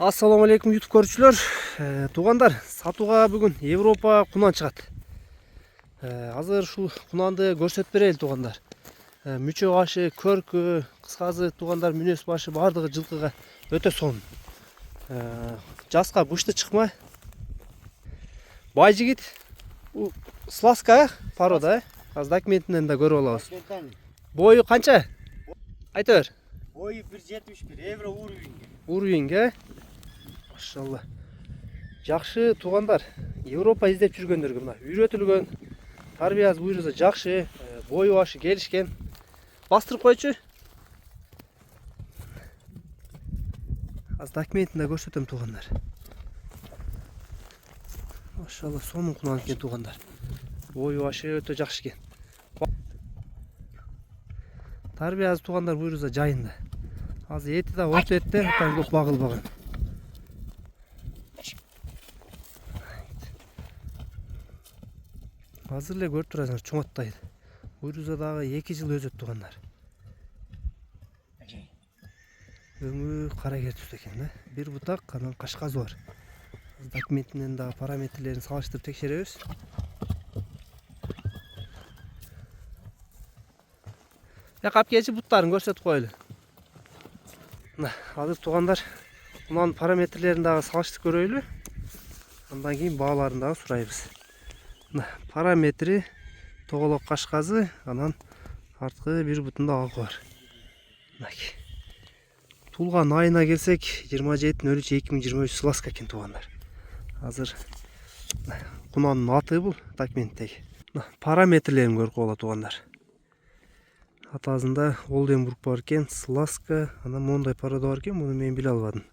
Assalamu алейкум YouTube көрүүчүлөр. Тугандар, сатууга бүгүн Европа кунан чыгат. Азыр ушул кунанды көрсөтүп берели тугандар. Мүчө башы, көркү, кыскасы тугандар мүнөз башы бардыгы жылкыга өтө сонун. Жаска бышты чыкма. Бай жигит. Сласка порода, аз документинен да көрүп алабыз. Бою канча? Айта бер. Бою 1.71 евро уровеньге. Машалла. Жакшы тугандар. Европа издеп жүргөндөргө мына үйрөтүлгөн. Тарбиясы буйруза жакшы, бою башы келишкен. Бастырып койчу. Аз документинде көрсөтөм тугандар. Машалла, сонун кунан экен тугандар. Бою башы өтө жакшы экен. Тарбиясы тугандар буйруза жайында. Азыр эти да орто этте көп багылбаган. Азыр эле көрүп турасыңар, чоңоттойт. Буйруза дагы 2 жыл өзөт тугандар. Өңү кара кер түстө экен да. Бир бутак, анан кашказы бар. Документинен дагы параметрлерин салыштырып текшеребиз. Кап келчи буттарын көрсөтүп коелу. Азыр тугандар, мунун параметрлерин дагы салыштырып көрөйлү. Андан кийин бааларын дагы сурайбыз. Параметри тоголок кашказы, анан арткы бир бутунда алгы бар. Тулган айына келсек 27.03.2023 сласка экен тугандар. Азыр кунанын аты бул документтеги. Параметрлерин көрүп болот тугандар. Атасында Олденбург бар экен, сласка, анан мондай порода бар экен, муну мен биле албадым.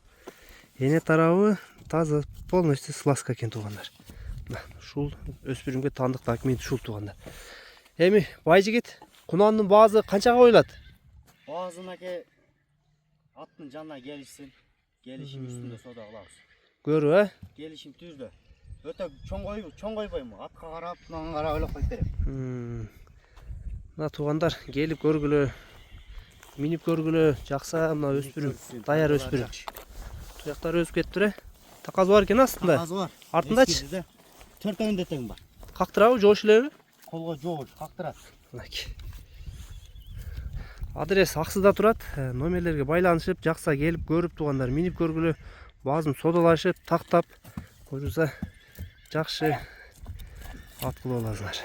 Эне тарабы таза полностью сласка экен тугандар. Ушул өспүрүмгө тандык документ ушул тугандар. Эми бай жигит, кунандын баазы канчага коюлат? Баазына аттын жанына келишсин. Келишим үстүндө сода кылабыз. Көрүп, Келишим түздө. Өтө чоң койбоймун. Атка карап, мынага карап эле коюп берем. Мына тугандар келип көргүлө, минип көргүлө, жакса мына өспүрүм, даяр өспүрүм. Туяктар өсүп кетиптир. Таказы бар экен астында. Таказы бар. Артындачы? 4 тең бар. Кактырабы, жоош элеби? Колго жоош, кактырат. Адрес Аксыда турат. Номерлерге байланышып, жакса келип көрүп тугандар, минип көргүлө, баазын содалашып, тактап, койруза жакшы ат кылып аласыңар.